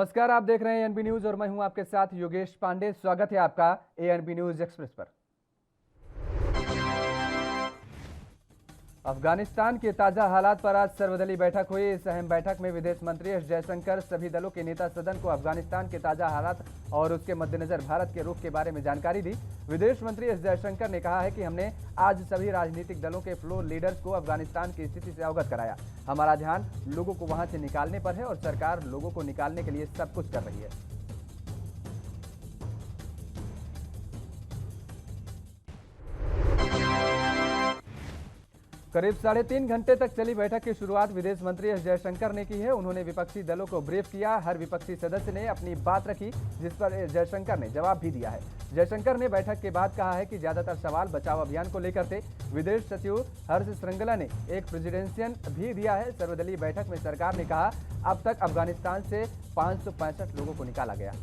नमस्कार, आप देख रहे हैं एएनबी न्यूज और मैं हूं आपके साथ योगेश पांडे। स्वागत है आपका एएनबी न्यूज एक्सप्रेस पर। अफगानिस्तान के ताजा हालात पर आज सर्वदलीय बैठक हुई। इस अहम बैठक में विदेश मंत्री एस जयशंकर, सभी दलों के नेता सदन को अफगानिस्तान के ताजा हालात और उसके मद्देनजर भारत के रुख के बारे में जानकारी दी। विदेश मंत्री एस जयशंकर ने कहा है कि हमने आज सभी राजनीतिक दलों के फ्लोर लीडर्स को अफगानिस्तान की स्थिति से अवगत कराया। हमारा ध्यान लोगों को वहां से निकालने पर है और सरकार लोगों को निकालने के लिए सब कुछ कर रही है। करीब 3.5 घंटे तक चली बैठक की शुरुआत विदेश मंत्री एस जयशंकर ने की है। उन्होंने विपक्षी दलों को ब्रीफ किया। हर विपक्षी सदस्य ने अपनी बात रखी, जिस पर जयशंकर ने जवाब भी दिया है। जयशंकर ने बैठक के बाद कहा है कि ज्यादातर सवाल बचाव अभियान को लेकर थे। विदेश सचिव हर्ष श्रृंगला ने एक प्रेसिडेंशियल भी दिया है। सर्वदलीय बैठक में सरकार ने कहा, अब तक अफगानिस्तान से 565 लोगों को निकाला गया।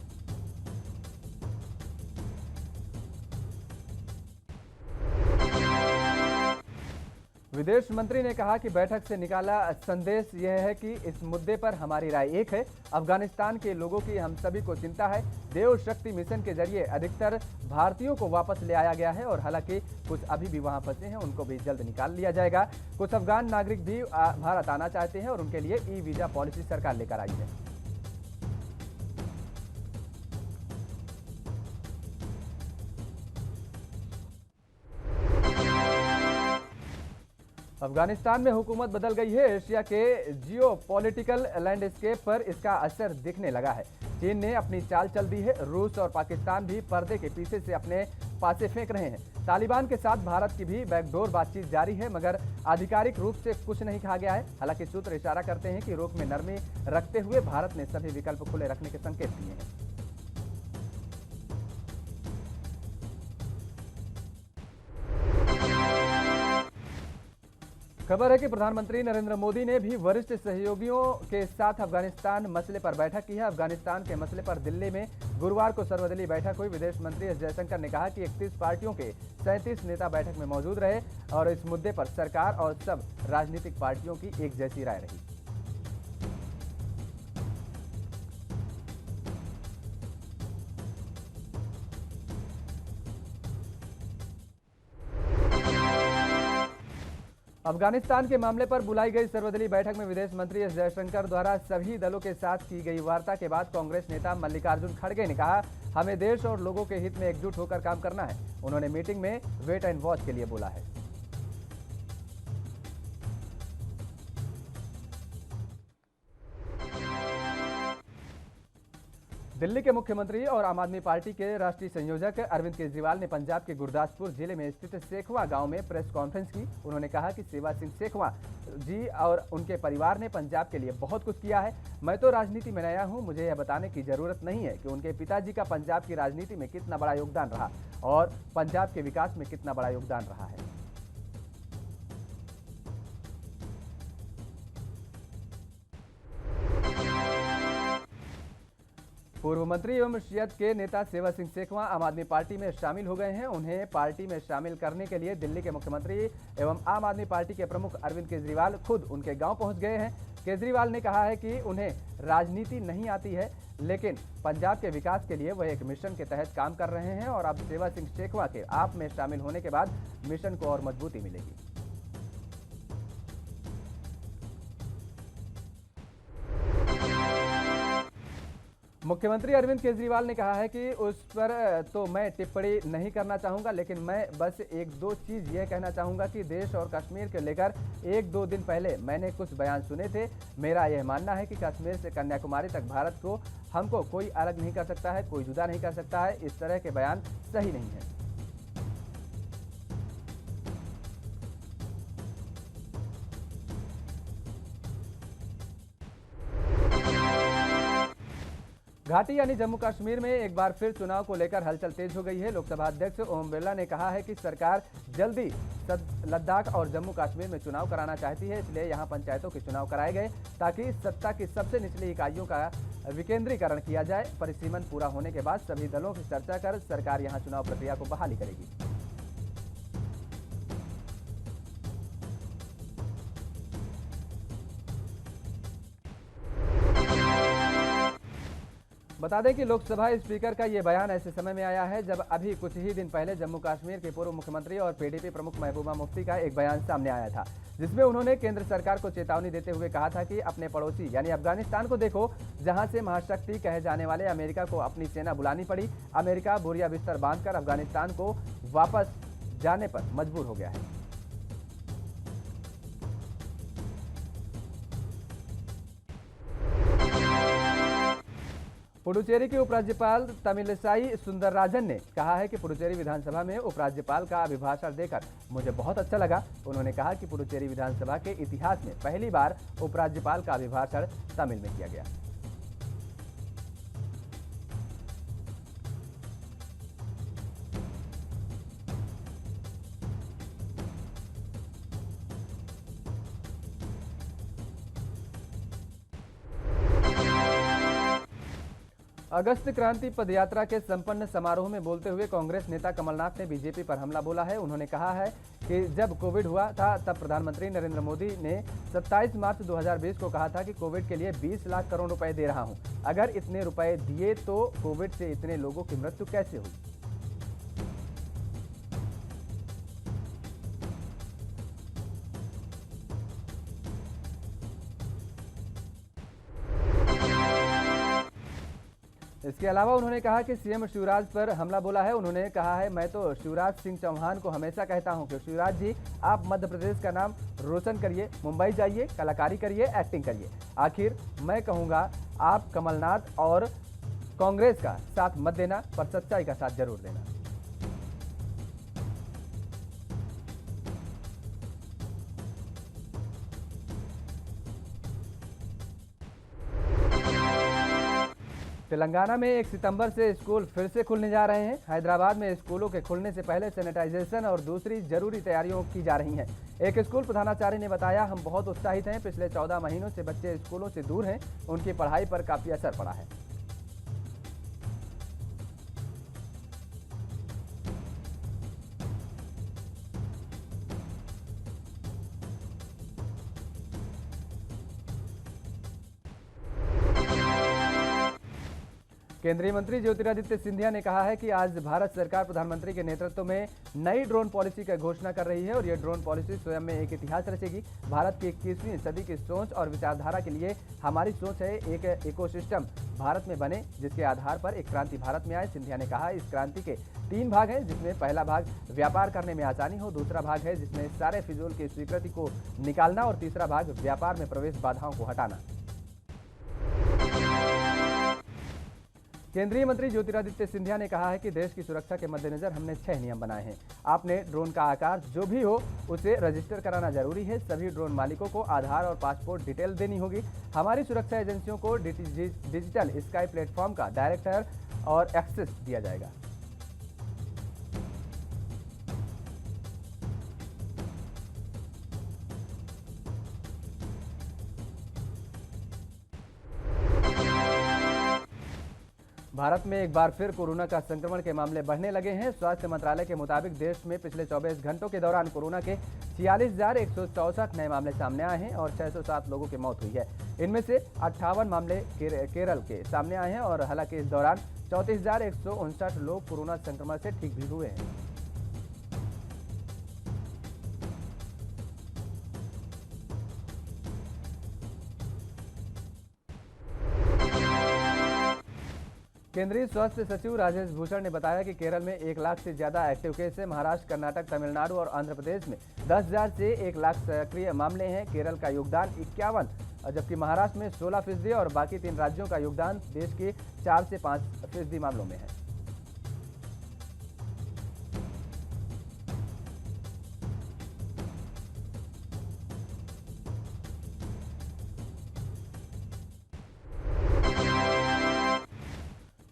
विदेश मंत्री ने कहा कि बैठक से निकाला संदेश यह है कि इस मुद्दे पर हमारी राय एक है। अफगानिस्तान के लोगों की हम सभी को चिंता है। देव शक्ति मिशन के जरिए अधिकतर भारतीयों को वापस ले आया गया है और हालांकि कुछ अभी भी वहां फंसे हैं, उनको भी जल्द निकाल लिया जाएगा। कुछ अफगान नागरिक भी भारत आना चाहते हैं और उनके लिए ई वीजा पॉलिसी सरकार लेकर आई है। अफगानिस्तान में हुकूमत बदल गई है। एशिया के जियोपॉलिटिकल लैंडस्केप पर इसका असर दिखने लगा है। चीन ने अपनी चाल चल दी है। रूस और पाकिस्तान भी पर्दे के पीछे से अपने पासे फेंक रहे हैं। तालिबान के साथ भारत की भी बैकडोर बातचीत जारी है, मगर आधिकारिक रूप से कुछ नहीं कहा गया है। हालांकि सूत्र इशारा करते हैं कि रोक में नरमी रखते हुए भारत ने सभी विकल्प खुले रखने के संकेत दिए हैं। खबर है कि प्रधानमंत्री नरेंद्र मोदी ने भी वरिष्ठ सहयोगियों के साथ अफगानिस्तान मसले पर बैठक की है। अफगानिस्तान के मसले पर दिल्ली में गुरुवार को सर्वदलीय बैठक हुई। विदेश मंत्री एस जयशंकर ने कहा कि 31 पार्टियों के 37 नेता बैठक में मौजूद रहे और इस मुद्दे पर सरकार और सब राजनीतिक पार्टियों की एक जैसी राय रही। अफगानिस्तान के मामले पर बुलाई गई सर्वदलीय बैठक में विदेश मंत्री एस जयशंकर द्वारा सभी दलों के साथ की गई वार्ता के बाद कांग्रेस नेता मल्लिकार्जुन खड़गे ने कहा, हमें देश और लोगों के हित में एकजुट होकर काम करना है। उन्होंने मीटिंग में वेट एंड वॉच के लिए बोला है। दिल्ली के मुख्यमंत्री और आम आदमी पार्टी के राष्ट्रीय संयोजक अरविंद केजरीवाल ने पंजाब के गुरदासपुर जिले में स्थित सेखवा गांव में प्रेस कॉन्फ्रेंस की। उन्होंने कहा कि सेवा सिंह सेखवा जी और उनके परिवार ने पंजाब के लिए बहुत कुछ किया है। मैं तो राजनीति में नया हूं, मुझे यह बताने की जरूरत नहीं है कि उनके पिताजी का पंजाब की राजनीति में कितना बड़ा योगदान रहा और पंजाब के विकास में कितना बड़ा योगदान रहा है। पूर्व मंत्री एवं शियत के नेता सेवा सिंह सेखवा आम आदमी पार्टी में शामिल हो गए हैं। उन्हें पार्टी में शामिल करने के लिए दिल्ली के मुख्यमंत्री एवं आम आदमी पार्टी के प्रमुख अरविंद केजरीवाल खुद उनके गांव पहुंच गए हैं। केजरीवाल ने कहा है कि उन्हें राजनीति नहीं आती है, लेकिन पंजाब के विकास के लिए वह एक मिशन के तहत काम कर रहे हैं और अब सेवा सिंह सेखवा के आप में शामिल होने के बाद मिशन को और मजबूती मिलेगी। मुख्यमंत्री अरविंद केजरीवाल ने कहा है कि उस पर तो मैं टिप्पणी नहीं करना चाहूंगा, लेकिन मैं बस एक दो चीज यह कहना चाहूंगा कि देश और कश्मीर को लेकर 1-2 दिन पहले मैंने कुछ बयान सुने थे। मेरा यह मानना है कि कश्मीर से कन्याकुमारी तक भारत को हमको कोई अलग नहीं कर सकता है, कोई जुदा नहीं कर सकता है। इस तरह के बयान सही नहीं है। घाटी यानी जम्मू कश्मीर में एक बार फिर चुनाव को लेकर हलचल तेज हो गई है। लोकसभा अध्यक्ष ओम बिरला ने कहा है कि सरकार जल्दी लद्दाख और जम्मू कश्मीर में चुनाव कराना चाहती है, इसलिए यहां पंचायतों के चुनाव कराए गए ताकि सत्ता की सबसे निचली इकाइयों का विकेंद्रीकरण किया जाए। परिसीमन पूरा होने के बाद सभी दलों की चर्चा कर सरकार यहां चुनाव प्रक्रिया को बहाली करेगी। बता दें कि लोकसभा स्पीकर का ये बयान ऐसे समय में आया है जब अभी कुछ ही दिन पहले जम्मू कश्मीर के पूर्व मुख्यमंत्री और पीडीपी प्रमुख महबूबा मुफ्ती का एक बयान सामने आया था, जिसमें उन्होंने केंद्र सरकार को चेतावनी देते हुए कहा था कि अपने पड़ोसी यानी अफगानिस्तान को देखो, जहां से महाशक्ति कहे जाने वाले अमेरिका को अपनी सेना बुलानी पड़ी। अमेरिका बोरिया बिस्तर बांधकर अफगानिस्तान को वापस जाने पर मजबूर हो गया है। पुडुचेरी के उपराज्यपाल तमिलिसाई सुंदरराजन ने कहा है कि पुडुचेरी विधानसभा में उपराज्यपाल का अभिभाषण देकर मुझे बहुत अच्छा लगा। उन्होंने कहा कि पुडुचेरी विधानसभा के इतिहास में पहली बार उपराज्यपाल का अभिभाषण तमिल में किया गया। अगस्त क्रांति पदयात्रा के संपन्न समारोह में बोलते हुए कांग्रेस नेता कमलनाथ ने बीजेपी पर हमला बोला है। उन्होंने कहा है कि जब कोविड हुआ था तब प्रधानमंत्री नरेंद्र मोदी ने 27 मार्च 2020 को कहा था कि कोविड के लिए 20 लाख करोड़ रुपए दे रहा हूं। अगर इतने रुपए दिए तो कोविड से इतने लोगों की मृत्यु कैसे हुई। इसके अलावा उन्होंने कहा कि सीएम शिवराज पर हमला बोला है। उन्होंने कहा है, मैं तो शिवराज सिंह चौहान को हमेशा कहता हूं कि शिवराज जी, आप मध्य प्रदेश का नाम रोशन करिए, मुंबई जाइए, कलाकारी करिए, एक्टिंग करिए। आखिर मैं कहूंगा, आप कमलनाथ और कांग्रेस का साथ मत देना, पर सच्चाई का साथ जरूर देना। तेलंगाना में 1 सितंबर से स्कूल फिर से खुलने जा रहे हैं। हैदराबाद में स्कूलों के खुलने से पहले सैनिटाइजेशन और दूसरी जरूरी तैयारियों की जा रही हैं। एक स्कूल प्रधानाचार्य ने बताया, हम बहुत उत्साहित हैं। पिछले 14 महीनों से बच्चे स्कूलों से दूर हैं, उनकी पढ़ाई पर काफी असर पड़ा है। केंद्रीय मंत्री ज्योतिरादित्य सिंधिया ने कहा है कि आज भारत सरकार प्रधानमंत्री के नेतृत्व में नई ड्रोन पॉलिसी की घोषणा कर रही है और यह ड्रोन पॉलिसी स्वयं में एक इतिहास रचेगी। भारत की 21वीं सदी की सोच और विचारधारा के लिए हमारी सोच है एक इकोसिस्टम भारत में बने, जिसके आधार पर एक क्रांति भारत में आए। सिंधिया ने कहा, इस क्रांति के 3 भाग हैं, जिसमें पहला भाग व्यापार करने में आसानी हो, दूसरा भाग है जिसमें सारे फिजूल की स्वीकृति को निकालना और तीसरा भाग व्यापार में प्रवेश बाधाओं को हटाना। केंद्रीय मंत्री ज्योतिरादित्य सिंधिया ने कहा है कि देश की सुरक्षा के मद्देनजर हमने 6 नियम बनाए हैं। आपने ड्रोन का आकार जो भी हो उसे रजिस्टर कराना जरूरी है। सभी ड्रोन मालिकों को आधार और पासपोर्ट डिटेल देनी होगी। हमारी सुरक्षा एजेंसियों को डिजिटल स्काई प्लेटफॉर्म का डायरेक्टर और एक्सेस दिया जाएगा। भारत में एक बार फिर कोरोना का संक्रमण के मामले बढ़ने लगे हैं। स्वास्थ्य मंत्रालय के मुताबिक देश में पिछले 24 घंटों के दौरान कोरोना के 46,164 नए मामले सामने आए हैं और 607 लोगों की मौत हुई है। इनमें से 58 मामले केरल के सामने आए हैं और हालांकि इस दौरान 34,159 लोग कोरोना संक्रमण से ठीक भी हुए हैं। केंद्रीय स्वास्थ्य सचिव राजेश भूषण ने बताया कि केरल में 1 लाख से ज्यादा एक्टिव केस है। महाराष्ट्र, कर्नाटक, तमिलनाडु और आंध्र प्रदेश में 10,000 से 1 लाख सक्रिय मामले हैं। केरल का योगदान 51, जबकि महाराष्ट्र में 16% और बाकी 3 राज्यों का योगदान देश के 4 से 5% मामलों में है।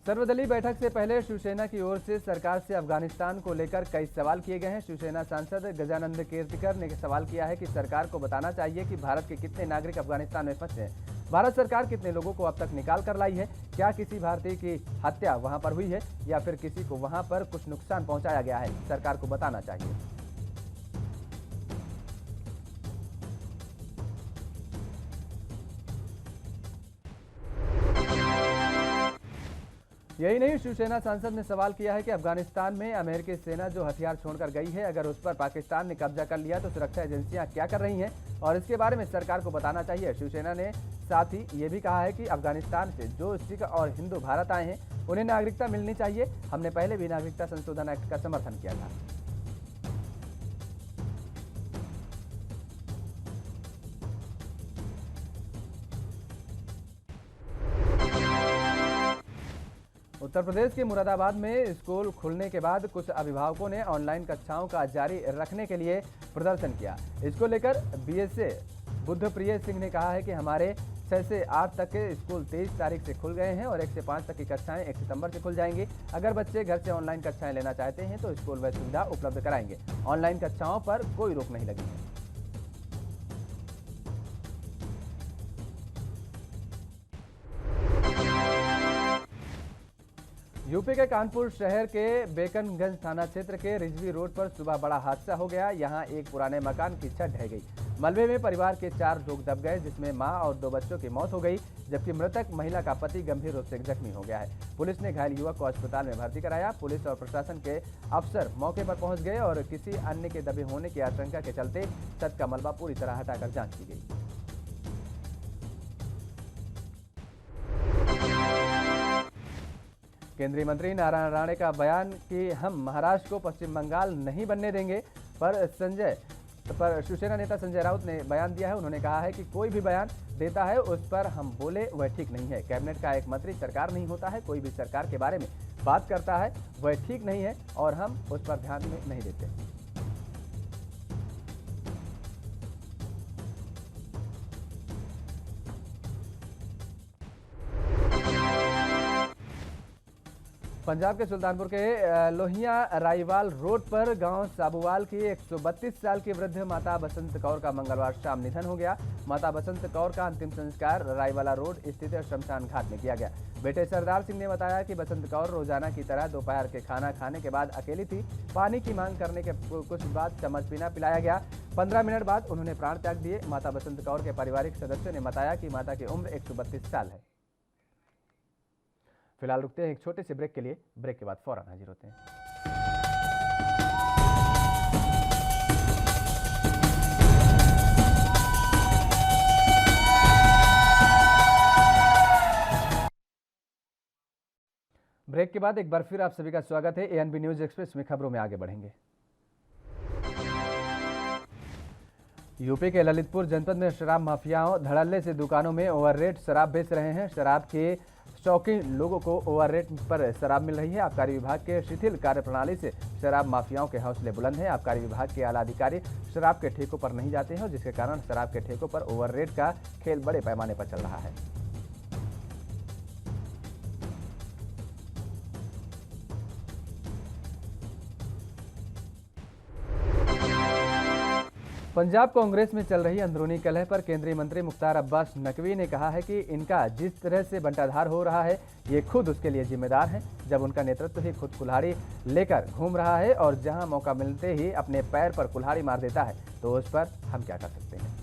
सर्वदलीय बैठक से पहले शिवसेना की ओर से सरकार से अफगानिस्तान को लेकर कई सवाल किए गए हैं। शिवसेना सांसद गजानंद कीर्तिकर ने सवाल किया है कि सरकार को बताना चाहिए कि भारत के कितने नागरिक अफगानिस्तान में फंसे हैं। भारत सरकार कितने लोगों को अब तक निकाल कर लाई है? क्या किसी भारतीय की हत्या वहां पर हुई है या फिर किसी को वहां पर कुछ नुकसान पहुंचाया गया है? सरकार को बताना चाहिए। यही नहीं, शिवसेना सांसद ने सवाल किया है कि अफगानिस्तान में अमेरिकी सेना जो हथियार छोड़कर गई है, अगर उस पर पाकिस्तान ने कब्जा कर लिया तो सुरक्षा एजेंसियां क्या कर रही हैं और इसके बारे में सरकार को बताना चाहिए। शिवसेना ने साथ ही ये भी कहा है कि अफगानिस्तान से जो सिख और हिंदू भारत आए हैं उन्हें नागरिकता मिलनी चाहिए। हमने पहले भी नागरिकता संशोधन एक्ट का समर्थन किया था। उत्तर प्रदेश के मुरादाबाद में स्कूल खुलने के बाद कुछ अभिभावकों ने ऑनलाइन कक्षाओं का जारी रखने के लिए प्रदर्शन किया। इसको लेकर बीएसए बुद्धप्रिय सिंह ने कहा है कि हमारे 6 से 8 तक के स्कूल 23 तारीख से खुल गए हैं और 1 से 5 तक की कक्षाएं 1 सितंबर से खुल जाएंगी। अगर बच्चे घर से ऑनलाइन कक्षाएं लेना चाहते हैं तो स्कूल वह सुविधा उपलब्ध कराएंगे। ऑनलाइन कक्षाओं पर कोई रोक नहीं लगी है। यूपी के कानपुर शहर के बेकनगंज थाना क्षेत्र के रिजवी रोड पर सुबह बड़ा हादसा हो गया। यहां एक पुराने मकान की छत ढह गई। मलबे में परिवार के 4 लोग दब गए, जिसमें मां और 2 बच्चों की मौत हो गई, जबकि मृतक महिला का पति गंभीर रूप से जख्मी हो गया है। पुलिस ने घायल युवक को अस्पताल में भर्ती कराया। पुलिस और प्रशासन के अफसर मौके पर पहुंच गए और किसी अन्य के दबे होने की आशंका के चलते छत का मलबा पूरी तरह हटाकर जांच की गई। केंद्रीय मंत्री नारायण राणे का बयान कि हम महाराष्ट्र को पश्चिम बंगाल नहीं बनने देंगे पर शिवसेना नेता संजय राउत ने बयान दिया है। उन्होंने कहा है कि कोई भी बयान देता है उस पर हम बोले वह ठीक नहीं है। कैबिनेट का एक मंत्री सरकार नहीं होता है। कोई भी सरकार के बारे में बात करता है वह ठीक नहीं है और हम उस पर ध्यान में नहीं देते। पंजाब के सुल्तानपुर के लोहिया राईवाल रोड पर गांव साबूवाल की 132 साल की वृद्ध माता बसंत कौर का मंगलवार शाम निधन हो गया। माता बसंत कौर का अंतिम संस्कार राईवाला रोड स्थित शमशान घाट में किया गया। बेटे सरदार सिंह ने बताया कि बसंत कौर रोजाना की तरह दोपहर के खाना खाने के बाद अकेली थी। पानी की मांग करने के कुछ बाद चम्मच पीना पिलाया गया। 15 मिनट बाद उन्होंने प्राण त्याग दिए। माता बसंत कौर के पारिवारिक सदस्यों ने बताया कि माता की उम्र 132 साल है। फिलहाल रुकते हैं एक छोटे से ब्रेक के लिए। ब्रेक के बाद फौरन हाजिर होते हैं। ब्रेक के बाद एक बार फिर आप सभी का स्वागत है। एएनबी न्यूज एक्सप्रेस में खबरों में आगे बढ़ेंगे। यूपी के ललितपुर जनपद में शराब माफियाओं धड़ल्ले से दुकानों में ओवररेट शराब बेच रहे हैं। शराब के शौकीन लोगों को ओवररेट पर शराब मिल रही है। आबकारी विभाग के शिथिल कार्यप्रणाली से शराब माफियाओं के हौसले बुलंद हैं। आबकारी विभाग के आला अधिकारी शराब के ठेकों पर नहीं जाते हैं, जिसके कारण शराब के ठेकों पर ओवररेट का खेल बड़े पैमाने पर चल रहा है। पंजाब कांग्रेस में चल रही अंदरूनी कलह पर केंद्रीय मंत्री मुख्तार अब्बास नकवी ने कहा है कि इनका जिस तरह से बंटाधार हो रहा है ये खुद उसके लिए जिम्मेदार हैं। जब उनका नेतृत्व ही खुद कुल्हाड़ी लेकर घूम रहा है और जहां मौका मिलते ही अपने पैर पर कुल्हाड़ी मार देता है तो उस पर हम क्या कर सकते हैं।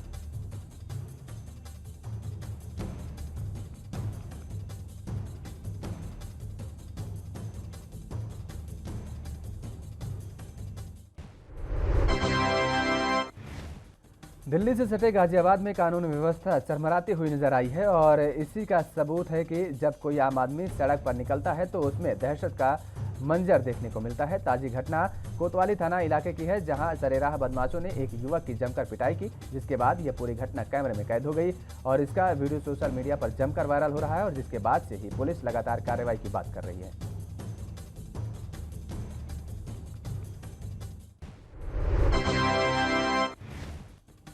दिल्ली से सटे गाजियाबाद में कानून व्यवस्था चरमराती हुई नजर आई है और इसी का सबूत है कि जब कोई आम आदमी सड़क पर निकलता है तो उसमें दहशत का मंजर देखने को मिलता है। ताजी घटना कोतवाली थाना इलाके की है, जहां सरेराह बदमाशों ने एक युवक की जमकर पिटाई की, जिसके बाद यह पूरी घटना कैमरे में कैद हो गई और इसका वीडियो सोशल मीडिया पर जमकर वायरल हो रहा है और जिसके बाद से ही पुलिस लगातार कार्रवाई की बात कर रही है।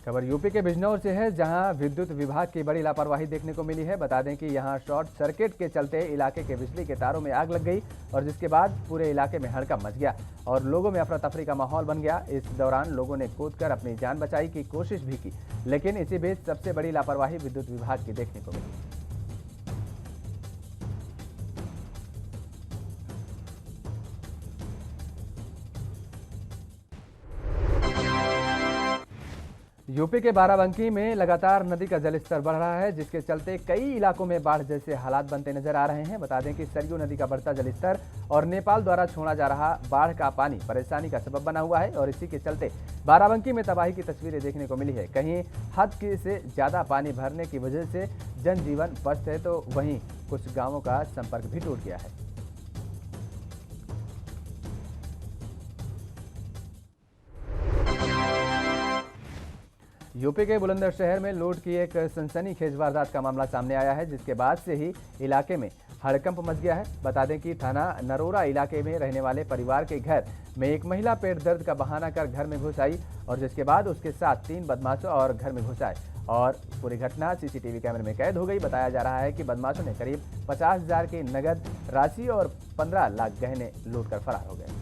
खबर यूपी के बिजनौर से है, जहां विद्युत विभाग की बड़ी लापरवाही देखने को मिली है। बता दें कि यहां शॉर्ट सर्किट के चलते इलाके के बिजली के तारों में आग लग गई और जिसके बाद पूरे इलाके में हड़कंप मच गया और लोगों में अफरा तफरी का माहौल बन गया। इस दौरान लोगों ने कूदकर अपनी जान बचाई की कोशिश भी की, लेकिन इसी बीच सबसे बड़ी लापरवाही विद्युत विभाग की देखने को मिली। यूपी के बाराबंकी में लगातार नदी का जलस्तर बढ़ रहा है, जिसके चलते कई इलाकों में बाढ़ जैसे हालात बनते नजर आ रहे हैं। बता दें कि सरयू नदी का बढ़ता जलस्तर और नेपाल द्वारा छोड़ा जा रहा बाढ़ का पानी परेशानी का सबब बना हुआ है और इसी के चलते बाराबंकी में तबाही की तस्वीरें देखने को मिली है। कहीं हद से ज्यादा पानी भरने की वजह से जनजीवन पस्त है, तो वहीं कुछ गाँवों का संपर्क भी टूट गया है। यूपी के बुलंदशहर में लूट की एक सनसनीखेज वारदात का मामला सामने आया है, जिसके बाद से ही इलाके में हड़कंप मच गया है। बता दें कि थाना नरोरा इलाके में रहने वाले परिवार के घर में एक महिला पेट दर्द का बहाना कर घर में घुस आई और जिसके बाद उसके साथ 3 बदमाशों और घर में घुस आए और पूरी घटना सीसीटीवी कैमरे में कैद हो गई। बताया जा रहा है कि बदमाशों ने करीब 50,000 की नगद राशि और 15 लाख गहने लूट कर फरार हो गए।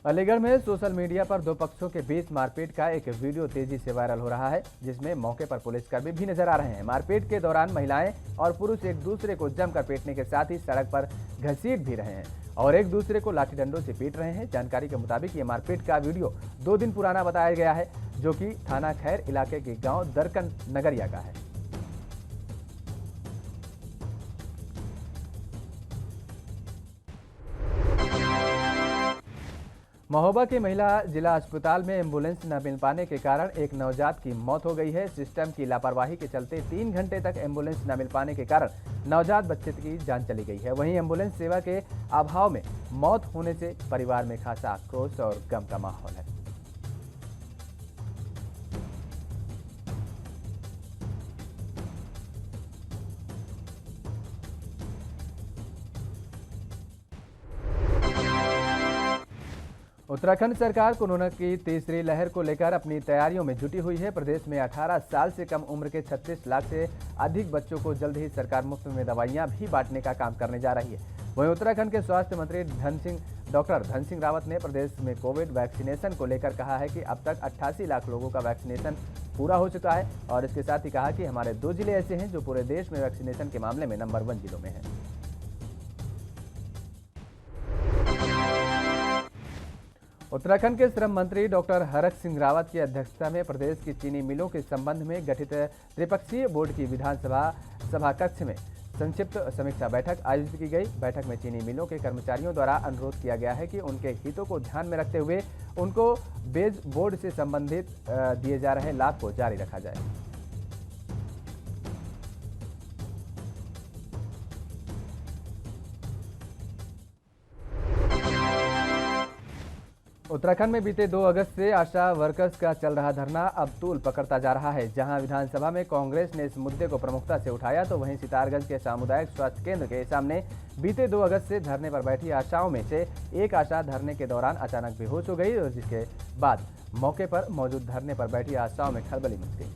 अलीगढ़ में सोशल मीडिया पर दो पक्षों के बीच मारपीट का एक वीडियो तेजी से वायरल हो रहा है, जिसमें मौके पर पुलिसकर्मी भी नजर आ रहे हैं। मारपीट के दौरान महिलाएं और पुरुष एक दूसरे को जमकर पीटने के साथ ही सड़क पर घसीट भी रहे हैं और एक दूसरे को लाठी डंडों से पीट रहे हैं। जानकारी के मुताबिक ये मारपीट का वीडियो 2 दिन पुराना बताया गया है, जो कि थाना खैर इलाके के गाँव दरकन नगरिया का है। महोबा के महिला जिला अस्पताल में एम्बुलेंस न मिल पाने के कारण एक नवजात की मौत हो गई है। सिस्टम की लापरवाही के चलते 3 घंटे तक एम्बुलेंस न मिल पाने के कारण नवजात बच्चे की जान चली गई है। वहीं एम्बुलेंस सेवा के अभाव में मौत होने से परिवार में खासा आक्रोश और गम का माहौल है। उत्तराखंड सरकार कोरोना की तीसरी लहर को लेकर अपनी तैयारियों में जुटी हुई है। प्रदेश में 18 साल से कम उम्र के 36 लाख से अधिक बच्चों को जल्द ही सरकार मुफ्त में दवाइयां भी बांटने का काम करने जा रही है। वहीं उत्तराखंड के स्वास्थ्य मंत्री डॉक्टर धन सिंह रावत ने प्रदेश में कोविड वैक्सीनेशन को लेकर कहा है कि अब तक 88 लाख लोगों का वैक्सीनेशन पूरा हो चुका है और इसके साथ ही कहा कि हमारे 2 जिले ऐसे हैं जो पूरे देश में वैक्सीनेशन के मामले में नंबर 1 जिलों में हैं। उत्तराखंड के श्रम मंत्री डॉक्टर हरक सिंह रावत की अध्यक्षता में प्रदेश की चीनी मिलों के संबंध में गठित त्रिपक्षीय बोर्ड की विधानसभा सभा कक्ष में संक्षिप्त समीक्षा बैठक आयोजित की गई। बैठक में चीनी मिलों के कर्मचारियों द्वारा अनुरोध किया गया है कि उनके हितों को ध्यान में रखते हुए उनको बेज बोर्ड से संबंधित दिए जा रहे लाभ को जारी रखा जाए। उत्तराखंड में बीते 2 अगस्त से आशा वर्कर्स का चल रहा धरना अब तूल पकड़ता जा रहा है। जहां विधानसभा में कांग्रेस ने इस मुद्दे को प्रमुखता से उठाया, तो वहीं सितारगंज के सामुदायिक स्वास्थ्य केंद्र के सामने बीते 2 अगस्त से धरने पर बैठी आशाओं में से एक आशा धरने के दौरान अचानक बेहोश हो गई और जिसके बाद मौके पर मौजूद धरने पर बैठी आशाओं में खलबली मच गई।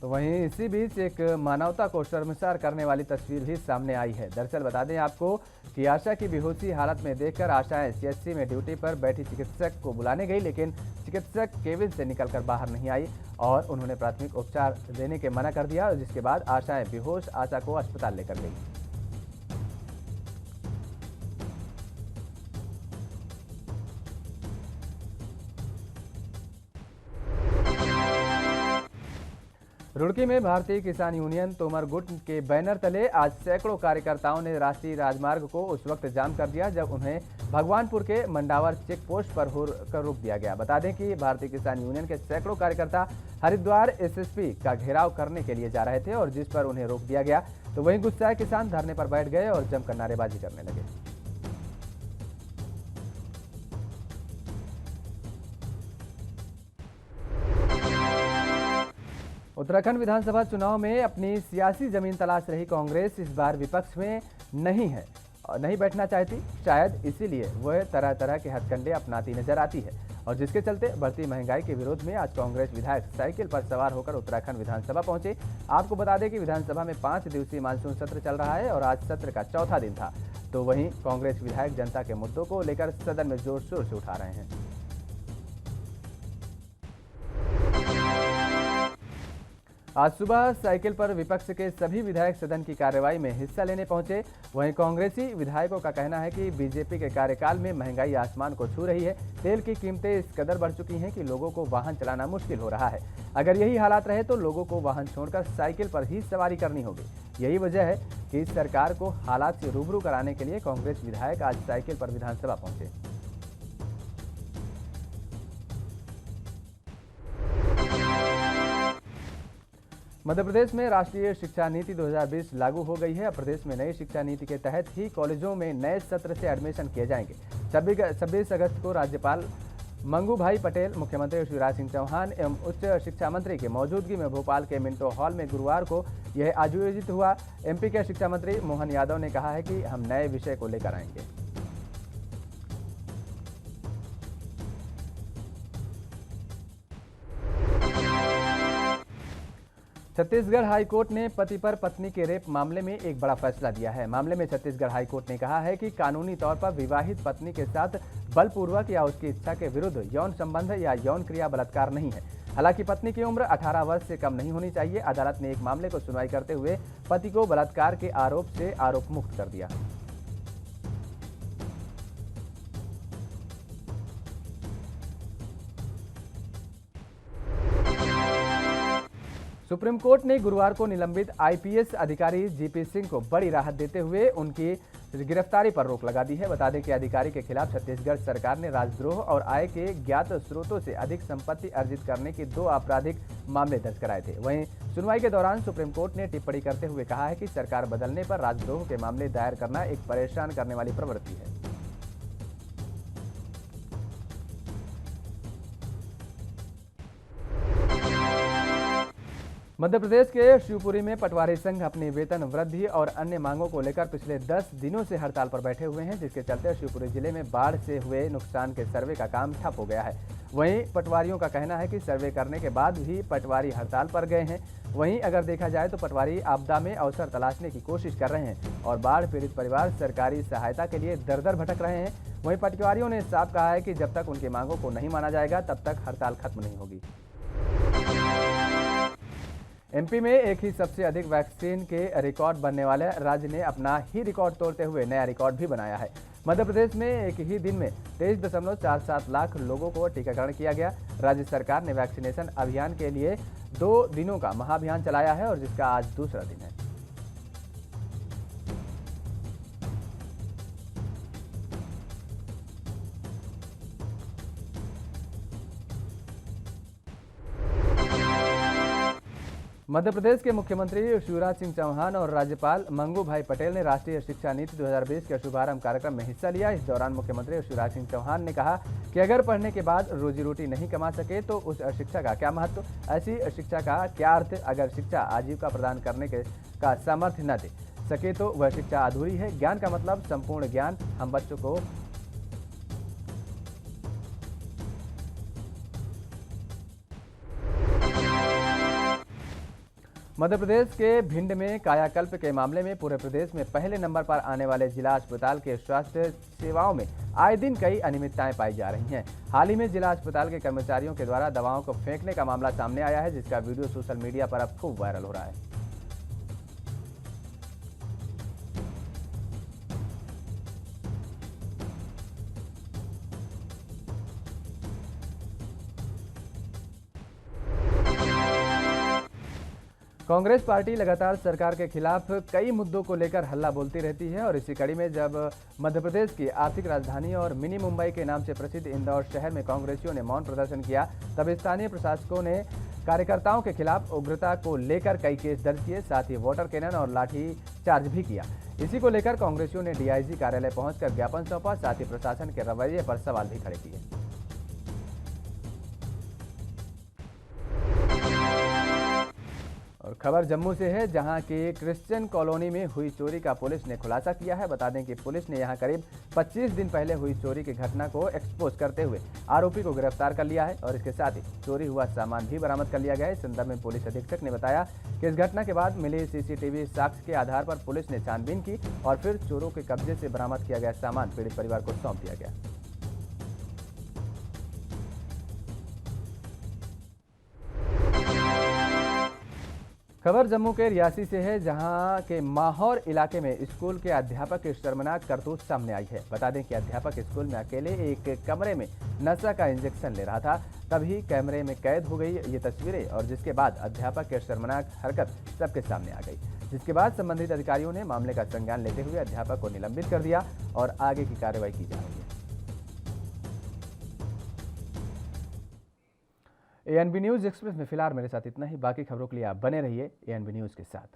तो वहीं इसी बीच एक मानवता को शर्मसार करने वाली तस्वीर भी सामने आई है। दरअसल बता दें आपको कि आशा की बेहोशी हालत में देखकर आशाएं सीएचसी में ड्यूटी पर बैठी चिकित्सक को बुलाने गई, लेकिन चिकित्सक केबिन से निकलकर बाहर नहीं आई और उन्होंने प्राथमिक उपचार देने के मना कर दिया, जिसके बाद आशाएं बेहोश आशा को अस्पताल लेकर गई। रुड़की में भारतीय किसान यूनियन तोमर गुट के बैनर तले आज सैकड़ों कार्यकर्ताओं ने राष्ट्रीय राजमार्ग को उस वक्त जाम कर दिया जब उन्हें भगवानपुर के मंडावर चेक पोस्ट पर होकर रोक दिया गया। बता दें कि भारतीय किसान यूनियन के सैकड़ों कार्यकर्ता हरिद्वार एसएसपी का घेराव करने के लिए जा रहे थे और जिस पर उन्हें रोक दिया गया, तो वहीं गुस्साए किसान धरने पर बैठ गए और जमकर नारेबाजी करने लगे। उत्तराखंड विधानसभा चुनाव में अपनी सियासी जमीन तलाश रही कांग्रेस इस बार विपक्ष में नहीं बैठना चाहती। शायद इसीलिए वह तरह तरह के हथकंडे अपनाती नजर आती है और जिसके चलते बढ़ती महंगाई के विरोध में आज कांग्रेस विधायक साइकिल पर सवार होकर उत्तराखंड विधानसभा पहुंचे। आपको बता दें कि विधानसभा में 5 दिवसीय मानसून सत्र चल रहा है और आज सत्र का चौथा दिन था। तो वहीं कांग्रेस विधायक जनता के मुद्दों को लेकर सदन में जोर शोर से उठा रहे हैं। आज सुबह साइकिल पर विपक्ष के सभी विधायक सदन की कार्यवाही में हिस्सा लेने पहुंचे। वहीं कांग्रेसी विधायकों का कहना है कि बीजेपी के कार्यकाल में महंगाई आसमान को छू रही है। तेल की कीमतें इस कदर बढ़ चुकी हैं कि लोगों को वाहन चलाना मुश्किल हो रहा है। अगर यही हालात रहे तो लोगों को वाहन छोड़कर साइकिल पर ही सवारी करनी होगी। यही वजह है कि इस सरकार को हालात से रूबरू कराने के लिए कांग्रेस विधायक आज साइकिल पर विधानसभा पहुंचे। मध्य प्रदेश में राष्ट्रीय शिक्षा नीति 2020 लागू हो गई है। अब प्रदेश में नई शिक्षा नीति के तहत ही कॉलेजों में नए सत्र से एडमिशन किए जाएंगे। 26 अगस्त को राज्यपाल मंगू भाई पटेल, मुख्यमंत्री शिवराज सिंह चौहान एवं उच्च शिक्षा मंत्री की मौजूदगी में भोपाल के मिंटो हॉल में गुरुवार को यह आयोजित हुआ। एमपी के शिक्षा मंत्री मोहन यादव ने कहा है कि हम नए विषय को लेकर आएंगे। छत्तीसगढ़ हाईकोर्ट ने पति पर पत्नी के रेप मामले में एक बड़ा फैसला दिया है। मामले में छत्तीसगढ़ हाईकोर्ट ने कहा है कि कानूनी तौर पर विवाहित पत्नी के साथ बलपूर्वक या उसकी इच्छा के विरुद्ध यौन संबंध या यौन क्रिया बलात्कार नहीं है। हालांकि पत्नी की उम्र 18 वर्ष से कम नहीं होनी चाहिए। अदालत ने एक मामले को सुनवाई करते हुए पति को बलात्कार के आरोप से आरोप मुक्त कर दिया। सुप्रीम कोर्ट ने गुरुवार को निलंबित आईपीएस अधिकारी जीपी सिंह को बड़ी राहत देते हुए उनकी गिरफ्तारी पर रोक लगा दी है। बता दें कि अधिकारी के खिलाफ छत्तीसगढ़ सरकार ने राजद्रोह और आय के ज्ञात स्रोतों से अधिक संपत्ति अर्जित करने के 2 आपराधिक मामले दर्ज कराए थे। वहीं सुनवाई के दौरान सुप्रीम कोर्ट ने टिप्पणी करते हुए कहा है कि सरकार बदलने पर राजद्रोह के मामले दायर करना एक परेशान करने वाली प्रवृत्ति है। मध्य प्रदेश के शिवपुरी में पटवारी संघ अपनी वेतन वृद्धि और अन्य मांगों को लेकर पिछले 10 दिनों से हड़ताल पर बैठे हुए हैं, जिसके चलते शिवपुरी जिले में बाढ़ से हुए नुकसान के सर्वे का काम ठप हो गया है। वहीं पटवारियों का कहना है कि सर्वे करने के बाद भी पटवारी हड़ताल पर गए हैं। वहीं अगर देखा जाए तो पटवारी आपदा में अवसर तलाशने की कोशिश कर रहे हैं और बाढ़ पीड़ित परिवार सरकारी सहायता के लिए दर दर भटक रहे हैं। वहीं पटवारियों ने साफ कहा है कि जब तक उनकी मांगों को नहीं माना जाएगा तब तक हड़ताल खत्म नहीं होगी। एमपी में एक ही सबसे अधिक वैक्सीन के रिकॉर्ड बनने वाले राज्य ने अपना ही रिकॉर्ड तोड़ते हुए नया रिकॉर्ड भी बनाया है। मध्य प्रदेश में एक ही दिन में 23.47 लाख लोगों को टीकाकरण किया गया। राज्य सरकार ने वैक्सीनेशन अभियान के लिए 2 दिनों का महाअभियान चलाया है और जिसका आज दूसरा दिन है। मध्य प्रदेश के मुख्यमंत्री शिवराज सिंह चौहान और राज्यपाल मंगू भाई पटेल ने राष्ट्रीय शिक्षा नीति 2020 के शुभारंभ कार्यक्रम में हिस्सा लिया। इस दौरान मुख्यमंत्री शिवराज सिंह चौहान ने कहा कि अगर पढ़ने के बाद रोजी रोटी नहीं कमा सके तो उस शिक्षा का क्या महत्व, ऐसी शिक्षा का क्या अर्थ। अगर शिक्षा आजीविका प्रदान करने का सामर्थ्य न दे सके तो वह शिक्षा अधूरी है। ज्ञान का मतलब संपूर्ण ज्ञान। हम बच्चों को मध्य प्रदेश के भिंड में कायाकल्प के मामले में पूरे प्रदेश में पहले नंबर पर आने वाले जिला अस्पताल के स्वास्थ्य सेवाओं में आए दिन कई अनियमितताएं पाई जा रही हैं। हाल ही में जिला अस्पताल के कर्मचारियों के द्वारा दवाओं को फेंकने का मामला सामने आया है, जिसका वीडियो सोशल मीडिया पर अब खूब वायरल हो रहा है। कांग्रेस पार्टी लगातार सरकार के खिलाफ कई मुद्दों को लेकर हल्ला बोलती रहती है और इसी कड़ी में जब मध्य प्रदेश की आर्थिक राजधानी और मिनी मुंबई के नाम से प्रसिद्ध इंदौर शहर में कांग्रेसियों ने मौन प्रदर्शन किया, तब स्थानीय प्रशासकों ने कार्यकर्ताओं के खिलाफ उग्रता को लेकर कई केस दर्ज किए, साथ ही वाटर कैनन और लाठी चार्ज भी किया। इसी को लेकर कांग्रेसियों ने डीआईजी कार्यालय पहुंचकर ज्ञापन सौंपा, साथ ही प्रशासन के रवैये पर सवाल भी खड़े किए। और खबर जम्मू से है, जहां की क्रिश्चियन कॉलोनी में हुई चोरी का पुलिस ने खुलासा किया है। बता दें कि पुलिस ने यहां करीब 25 दिन पहले हुई चोरी की घटना को एक्सपोज करते हुए आरोपी को गिरफ्तार कर लिया है और इसके साथ ही चोरी हुआ सामान भी बरामद कर लिया गया है। इस संदर्भ में पुलिस अधीक्षक ने बताया कि इस घटना के बाद मिली सीसीटीवी साक्ष्य के आधार पर पुलिस ने छानबीन की और फिर चोरों के कब्जे से बरामद किया गया सामान पीड़ित परिवार को सौंप दिया गया। खबर जम्मू के रियासी से है, जहां के माहौर इलाके में स्कूल के अध्यापक की शर्मनाक करतूत सामने आई है। बता दें कि अध्यापक स्कूल में अकेले एक कमरे में नशा का इंजेक्शन ले रहा था, तभी कैमरे में कैद हो गई ये तस्वीरें, और जिसके बाद अध्यापक की शर्मनाक हरकत सबके सामने आ गई। जिसके बाद संबंधित अधिकारियों ने मामले का संज्ञान लेते हुए अध्यापक को निलंबित कर दिया और आगे की कार्रवाई की जा रही है। एएनबी न्यूज एक्सप्रेस में फिलहाल मेरे साथ इतना ही। बाकी खबरों के लिए आप बने रहिए एएनबी न्यूज के साथ।